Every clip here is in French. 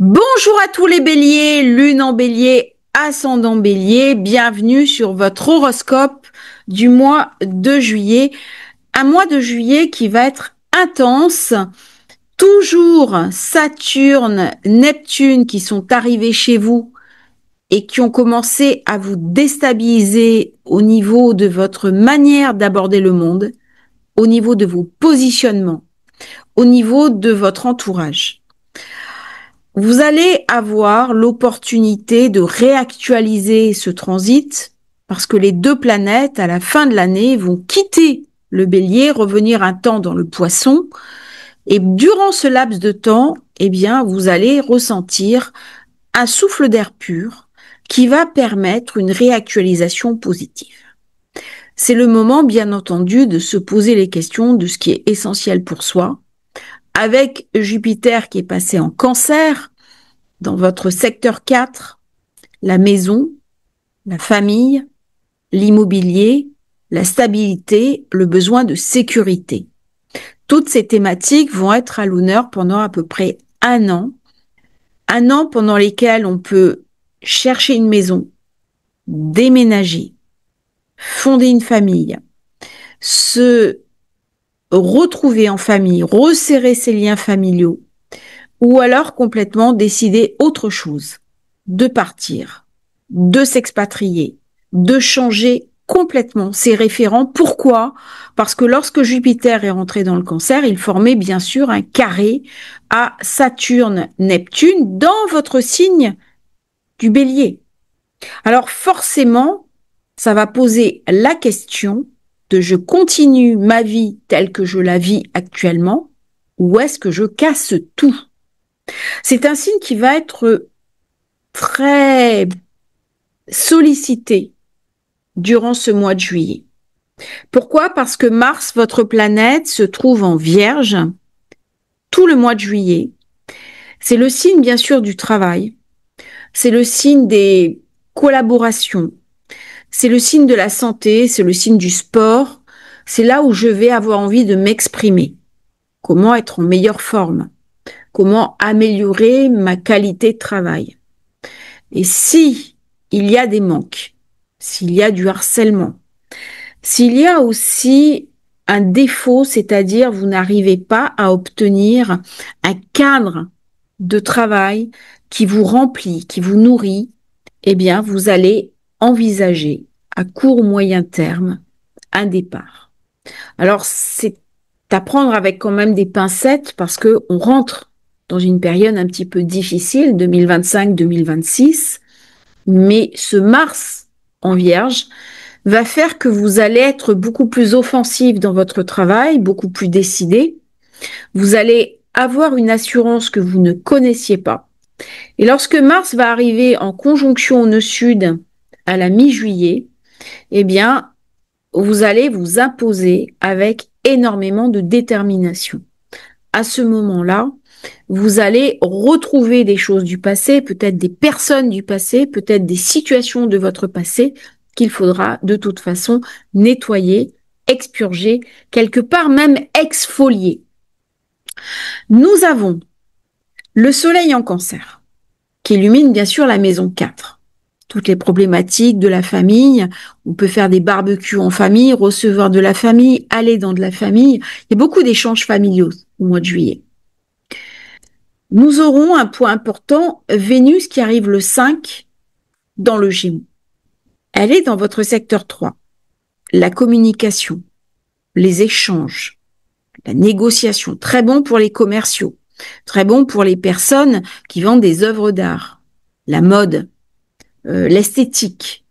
Bonjour à tous les béliers, lune en bélier, ascendant bélier, bienvenue sur votre horoscope du mois de juillet. Un mois de juillet qui va être intense. Toujours Saturne, Neptune qui sont arrivés chez vous et qui ont commencé à vous déstabiliser au niveau de votre manière d'aborder le monde, au niveau de vos positionnements, au niveau de votre entourage. Vous allez avoir l'opportunité de réactualiser ce transit parce que les deux planètes, à la fin de l'année, vont quitter le bélier, revenir un temps dans le poisson. Et durant ce laps de temps, eh bien, vous allez ressentir un souffle d'air pur qui va permettre une réactualisation positive. C'est le moment, bien entendu, de se poser les questions de ce qui est essentiel pour soi. Avec Jupiter qui est passé en Cancer, dans votre secteur 4, la maison, la famille, l'immobilier, la stabilité, le besoin de sécurité. Toutes ces thématiques vont être à l'honneur pendant à peu près un an pendant lesquels on peut chercher une maison, déménager, fonder une famille, se retrouver en famille, resserrer ses liens familiaux, ou alors complètement décider autre chose, de partir, de s'expatrier, de changer complètement ses référents. Pourquoi? Parce que lorsque Jupiter est rentré dans le Cancer, il formait bien sûr un carré à Saturne-Neptune dans votre signe du Bélier. Alors forcément, ça va poser la question de je continue ma vie telle que je la vis actuellement ou est-ce que je casse tout? C'est un signe qui va être très sollicité durant ce mois de juillet. Pourquoi? Parce que Mars, votre planète, se trouve en Vierge tout le mois de juillet. C'est le signe, bien sûr, du travail. C'est le signe des collaborations. C'est le signe de la santé. C'est le signe du sport. C'est là où je vais avoir envie de m'exprimer. Comment être en meilleure forme? Comment améliorer ma qualité de travail? Et si il y a des manques, s'il y a du harcèlement, s'il y a aussi un défaut, c'est-à-dire vous n'arrivez pas à obtenir un cadre de travail qui vous remplit, qui vous nourrit, eh bien, vous allez envisager à court ou moyen terme un départ. Alors, c'est à prendre avec quand même des pincettes parce que on rentre dans une période un petit peu difficile, 2025-2026. Mais ce Mars en Vierge va faire que vous allez être beaucoup plus offensif dans votre travail, beaucoup plus décidé. Vous allez avoir une assurance que vous ne connaissiez pas. Et lorsque Mars va arriver en conjonction au nœud sud à la mi-juillet, eh bien, vous allez vous imposer avec énormément de détermination. À ce moment-là, vous allez retrouver des choses du passé, peut-être des personnes du passé, peut-être des situations de votre passé qu'il faudra de toute façon nettoyer, expurger, quelque part même exfolier. Nous avons le soleil en Cancer, qui illumine bien sûr la maison 4. Toutes les problématiques de la famille, on peut faire des barbecues en famille, recevoir de la famille, aller dans de la famille. Il y a beaucoup d'échanges familiaux au mois de juillet. Nous aurons un point important, Vénus qui arrive le 5 dans le Gémeaux. Elle est dans votre secteur 3. La communication, les échanges, la négociation, très bon pour les commerciaux, très bon pour les personnes qui vendent des œuvres d'art, la mode, l'esthétique.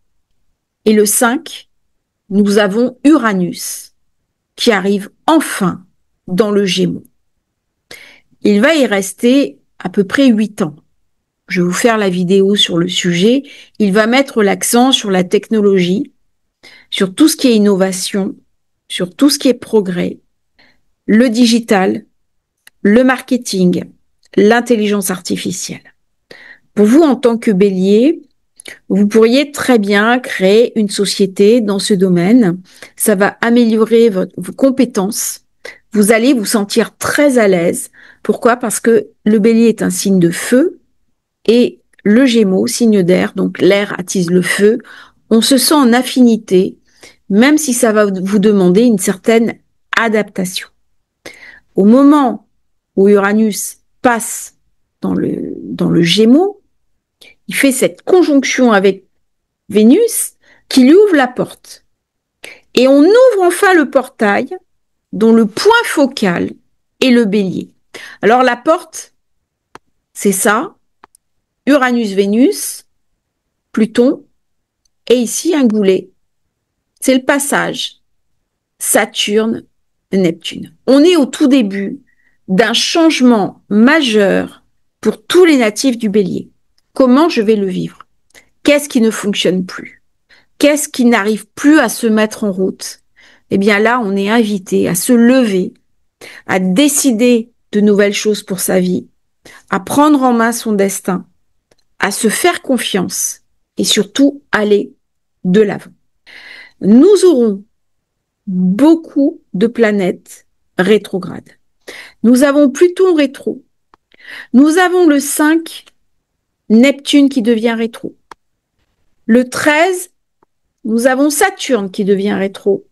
Et le 5, nous avons Uranus qui arrive enfin dans le Gémeaux. Il va y rester à peu près 8 ans. Je vais vous faire la vidéo sur le sujet. Il va mettre l'accent sur la technologie, sur tout ce qui est innovation, sur tout ce qui est progrès, le digital, le marketing, l'intelligence artificielle. Pour vous, en tant que bélier, vous pourriez très bien créer une société dans ce domaine. Ça va améliorer vos compétences. Vous allez vous sentir très à l'aise. Pourquoi? Parce que le bélier est un signe de feu. et le Gémeaux, signe d'air, donc l'air attise le feu, on se sent en affinité, même si ça va vous demander une certaine adaptation. Au moment où Uranus passe dans le Gémeaux, il fait cette conjonction avec Vénus qui lui ouvre la porte. Et on ouvre enfin le portail dont le point focal est le Bélier. Alors la porte, c'est ça, Uranus-Vénus, Pluton, et ici un goulet. C'est le passage Saturne-Neptune. On est au tout début d'un changement majeur pour tous les natifs du Bélier. Comment je vais le vivre? Qu'est-ce qui ne fonctionne plus? Qu'est-ce qui n'arrive plus à se mettre en route? Eh bien là, on est invité à se lever, à décider de nouvelles choses pour sa vie, à prendre en main son destin, à se faire confiance et surtout aller de l'avant. Nous aurons beaucoup de planètes rétrogrades. Nous avons Pluton rétro. Nous avons le 5, Neptune qui devient rétro. Le 13, nous avons Saturne qui devient rétro.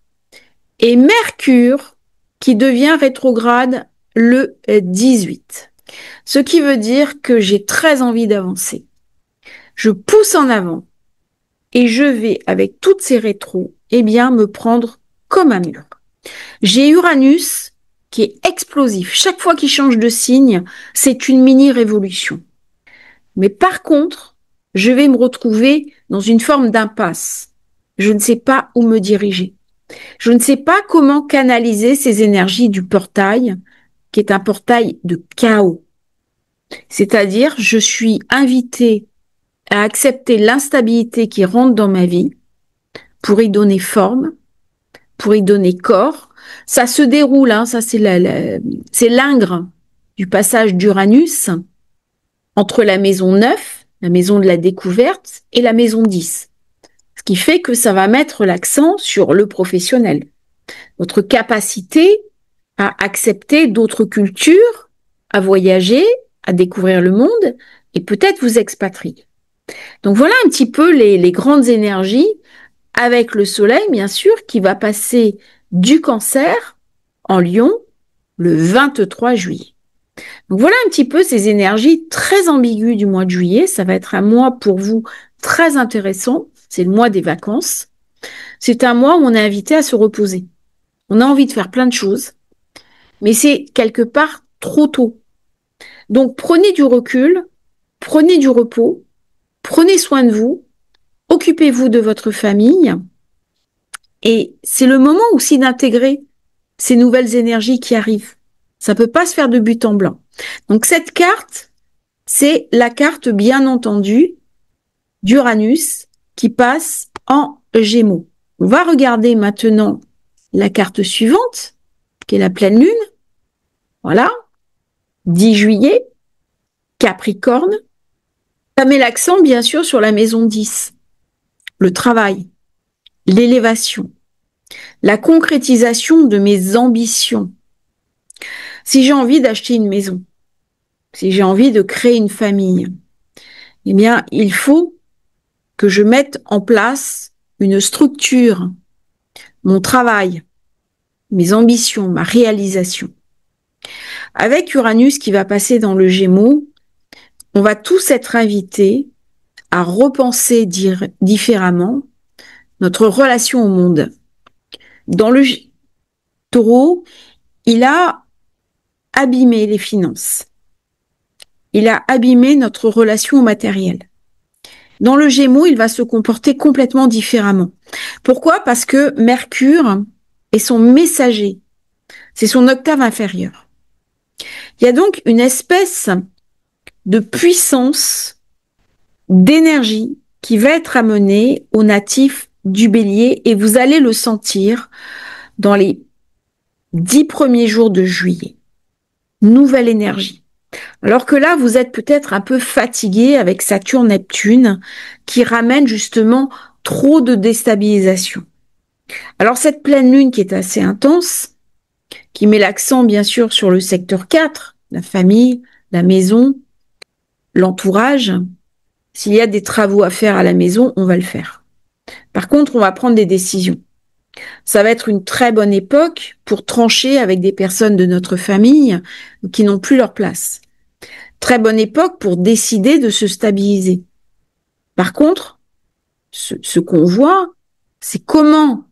Et Mercure qui devient rétrograde le 18. Ce qui veut dire que j'ai très envie d'avancer. Je pousse en avant et je vais, avec toutes ces rétros, eh bien, me prendre comme un mur. J'ai Uranus qui est explosif. Chaque fois qu'il change de signe, c'est une mini-révolution. Mais par contre, je vais me retrouver dans une forme d'impasse. Je ne sais pas où me diriger. Je ne sais pas comment canaliser ces énergies du portail, qui est un portail de chaos. C'est-à-dire, je suis invitée à accepter l'instabilité qui rentre dans ma vie pour y donner forme, pour y donner corps. Ça se déroule, ça c'est l'ingre du passage d'Uranus entre la maison 9, la maison de la découverte, et la maison 10. Ce qui fait que ça va mettre l'accent sur le professionnel. Votre capacité à accepter d'autres cultures, à voyager, à découvrir le monde et peut-être vous expatrier. Donc voilà un petit peu les grandes énergies avec le soleil, bien sûr, qui va passer du Cancer en Lion le 23 juillet. Donc voilà un petit peu ces énergies très ambiguës du mois de juillet. Ça va être un mois pour vous très intéressant. C'est le mois des vacances. C'est un mois où on est invité à se reposer. On a envie de faire plein de choses, mais c'est quelque part trop tôt. Donc prenez du recul, prenez du repos, prenez soin de vous, occupez-vous de votre famille, et c'est le moment aussi d'intégrer ces nouvelles énergies qui arrivent. Ça peut pas se faire de but en blanc. Donc cette carte, c'est la carte bien entendu d'Uranus qui passe en Gémeaux. On va regarder maintenant la carte suivante, qui est la pleine lune. Voilà, 10 juillet, Capricorne. Ça met l'accent bien sûr sur la maison 10, le travail, l'élévation, la concrétisation de mes ambitions. Si j'ai envie d'acheter une maison, si j'ai envie de créer une famille, eh bien, il faut que je mette en place une structure, mon travail, mes ambitions, ma réalisation. Avec Uranus qui va passer dans le Gémeaux, on va tous être invités à repenser différemment notre relation au monde. Dans le Taureau, il a abîmé les finances. Il a abîmé notre relation au matériel. Dans le Gémeaux, il va se comporter complètement différemment. Pourquoi? Parce que Mercure est son messager. C'est son octave inférieure. Il y a donc une espèce de puissance, d'énergie qui va être amenée aux natifs du Bélier et vous allez le sentir dans les 10 premiers jours de juillet. Nouvelle énergie. Alors que là, vous êtes peut-être un peu fatigué avec Saturne-Neptune qui ramène justement trop de déstabilisation. Alors cette pleine lune qui est assez intense, qui met l'accent bien sûr sur le secteur 4, la famille, la maison, l'entourage, s'il y a des travaux à faire à la maison, on va le faire. Par contre, on va prendre des décisions. Ça va être une très bonne époque pour trancher avec des personnes de notre famille qui n'ont plus leur place. Très bonne époque pour décider de se stabiliser. Par contre, ce qu'on voit, c'est comment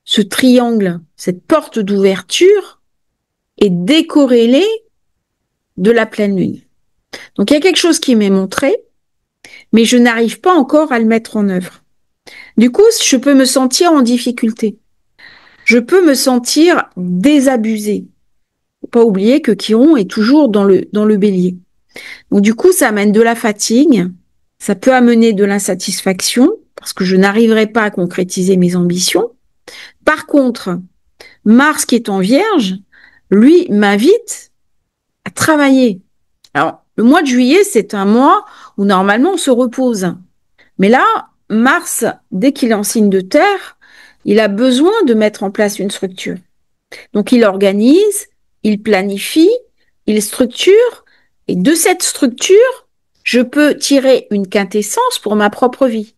ce triangle, cette porte d'ouverture est décorrélée de la pleine lune. Donc il y a quelque chose qui m'est montré, mais je n'arrive pas encore à le mettre en œuvre. Du coup, je peux me sentir en difficulté. Je peux me sentir désabusée. Faut pas oublier que Chiron est toujours dans le bélier. Donc du coup, ça amène de la fatigue, ça peut amener de l'insatisfaction parce que je n'arriverai pas à concrétiser mes ambitions. Par contre, Mars qui est en Vierge, lui m'invite à travailler. Alors, le mois de juillet, c'est un mois où normalement on se repose. Mais là, Mars, dès qu'il est en signe de terre, il a besoin de mettre en place une structure. Donc il organise, il planifie, il structure, et de cette structure, je peux tirer une quintessence pour ma propre vie.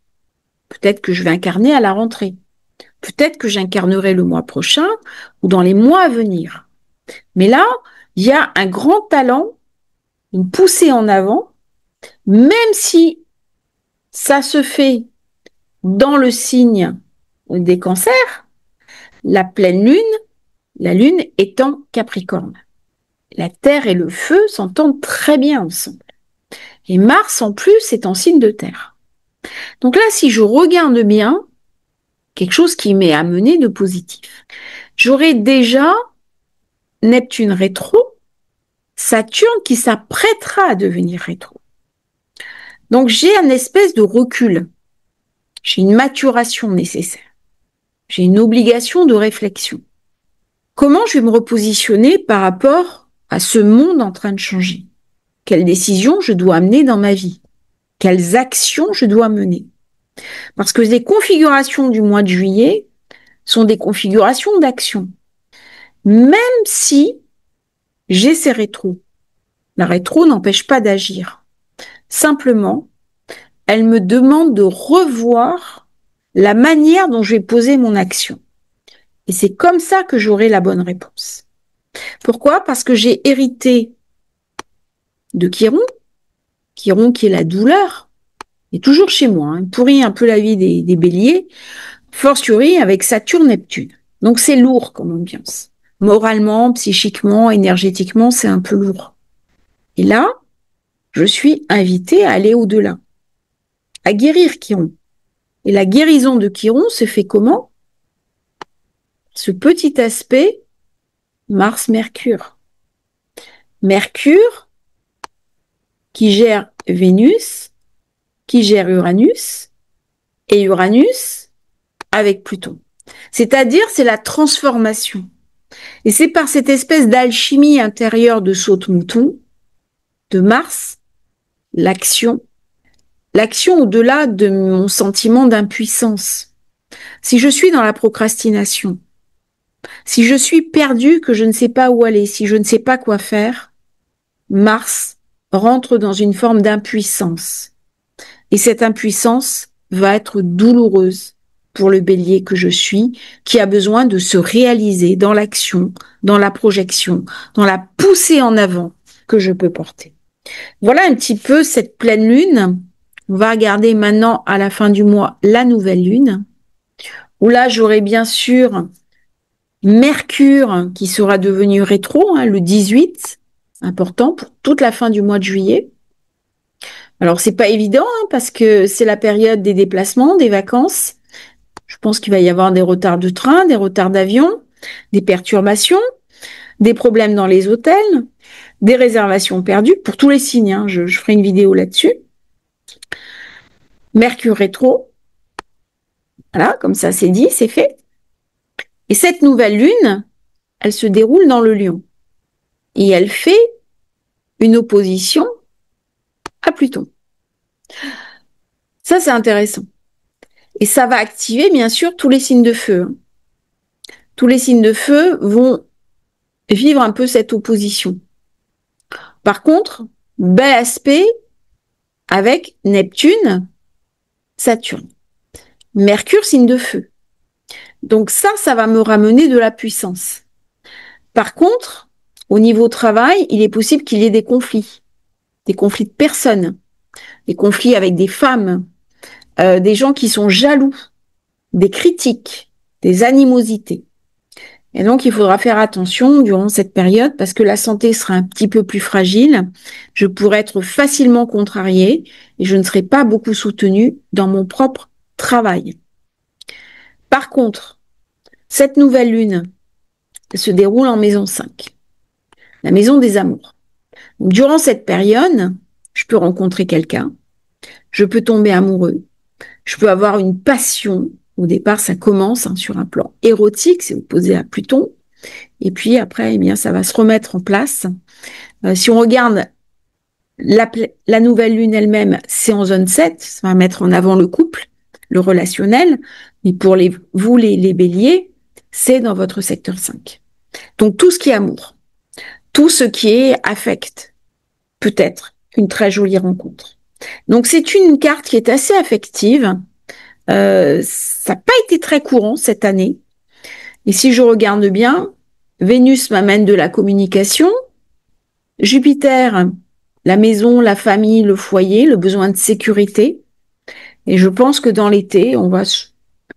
Peut-être que je vais incarner à la rentrée. Peut-être que j'incarnerai le mois prochain ou dans les mois à venir. Mais là, il y a un grand talent, une poussée en avant, même si ça se fait dans le signe des cancers, la pleine lune, la lune étant Capricorne. La terre et le feu s'entendent très bien ensemble. Et Mars, en plus, est en signe de terre. Donc là, si je regarde bien, quelque chose qui m'est amené de positif. J'aurai déjà Neptune rétro, Saturne qui s'apprêtera à devenir rétro. Donc j'ai un espèce de recul. J'ai une maturation nécessaire. J'ai une obligation de réflexion. Comment je vais me repositionner par rapport à ce monde en train de changer? Quelles décisions je dois amener dans ma vie? Quelles actions je dois mener? Parce que les configurations du mois de juillet sont des configurations d'action. Même si j'ai ces rétros. La rétro n'empêche pas d'agir. Simplement, elle me demande de revoir la manière dont je vais poser mon action. Et c'est comme ça que j'aurai la bonne réponse. Pourquoi? Parce que j'ai hérité de Chiron qui est la douleur, et toujours chez moi, hein, pourrit un peu la vie des béliers, fortiori avec Saturne-Neptune. Donc c'est lourd comme ambiance. Moralement, psychiquement, énergétiquement, c'est un peu lourd. Et là, je suis invitée à aller au-delà, à guérir Chiron. Et la guérison de Chiron se fait comment? Ce petit aspect Mars-Mercure. Mercure qui gère Vénus, qui gère Uranus, et Uranus avec Pluton. C'est-à-dire, c'est la transformation. Et c'est par cette espèce d'alchimie intérieure de saute-mouton, de Mars, l'action au-delà de mon sentiment d'impuissance. Si je suis dans la procrastination, si je suis perdu, que je ne sais pas où aller, si je ne sais pas quoi faire, Mars rentre dans une forme d'impuissance. Et cette impuissance va être douloureuse pour le bélier que je suis, qui a besoin de se réaliser dans l'action, dans la projection, dans la poussée en avant que je peux porter. Voilà un petit peu cette pleine lune. On va regarder maintenant à la fin du mois la nouvelle lune, où là j'aurai bien sûr Mercure qui sera devenu rétro, le 18, important pour toute la fin du mois de juillet. Alors c'est pas évident parce que c'est la période des déplacements, des vacances. Je pense qu'il va y avoir des retards de train, des retards d'avion, des perturbations, des problèmes dans les hôtels, des réservations perdues pour tous les signes. Je ferai une vidéo là-dessus. Mercure rétro. Voilà, comme ça c'est dit, c'est fait. Et cette nouvelle lune, elle se déroule dans le Lion. Et elle fait une opposition à Pluton. Ça, c'est intéressant. Et ça va activer, bien sûr, tous les signes de feu. Tous les signes de feu vont vivre un peu cette opposition. Par contre, bel aspect, avec Neptune, Saturne. Mercure, signe de feu. Donc ça va me ramener de la puissance. Par contre, au niveau travail, il est possible qu'il y ait des conflits de personnes, des conflits avec des femmes, des gens qui sont jaloux, des critiques, des animosités. Et donc, il faudra faire attention durant cette période parce que la santé sera un petit peu plus fragile. Je pourrais être facilement contrariée et je ne serai pas beaucoup soutenue dans mon propre travail. Par contre, cette nouvelle lune se déroule en maison 5, la maison des amours. Donc, durant cette période, je peux rencontrer quelqu'un, je peux tomber amoureux, je peux avoir une passion. Au départ, ça commence sur un plan érotique, c'est opposé à Pluton. Et puis après, eh bien, ça va se remettre en place. Si on regarde la nouvelle lune elle-même, c'est en zone 7, ça va mettre en avant le couple, le relationnel. Mais pour vous, les béliers, c'est dans votre secteur 5. Donc tout ce qui est amour, tout ce qui est affect, peut être une très jolie rencontre. Donc c'est une carte qui est assez affective. Ça n'a pas été très courant cette année. Et si je regarde bien, Vénus m'amène de la communication, Jupiter, la maison, la famille, le foyer, le besoin de sécurité. Et je pense que dans l'été, on va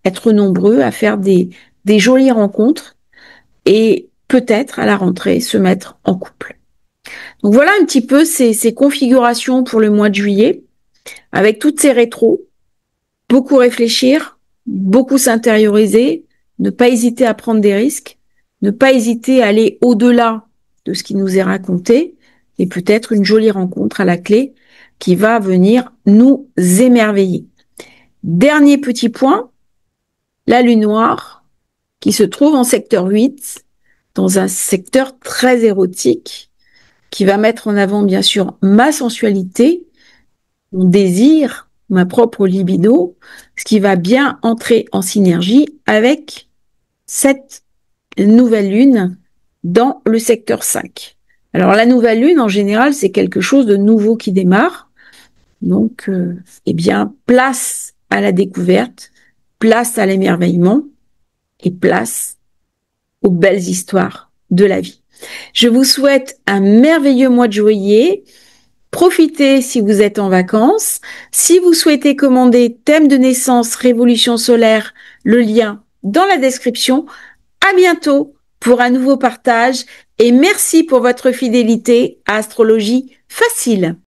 être nombreux à faire des jolies rencontres et peut-être à la rentrée se mettre en couple. Donc voilà un petit peu ces configurations pour le mois de juillet, avec toutes ces rétros. Beaucoup réfléchir, beaucoup s'intérioriser, ne pas hésiter à prendre des risques, ne pas hésiter à aller au-delà de ce qui nous est raconté et peut-être une jolie rencontre à la clé qui va venir nous émerveiller. Dernier petit point, la lune noire qui se trouve en secteur 8, dans un secteur très érotique qui va mettre en avant bien sûr ma sensualité, mon désir, ma propre libido, ce qui va bien entrer en synergie avec cette nouvelle lune dans le secteur 5. Alors la nouvelle lune, en général, c'est quelque chose de nouveau qui démarre. Donc, eh bien, place à la découverte, place à l'émerveillement et place aux belles histoires de la vie. Je vous souhaite un merveilleux mois de juillet. Profitez si vous êtes en vacances. Si vous souhaitez commander thème de naissance Révolution solaire, le lien dans la description. À bientôt pour un nouveau partage et merci pour votre fidélité à Astrologie Facile.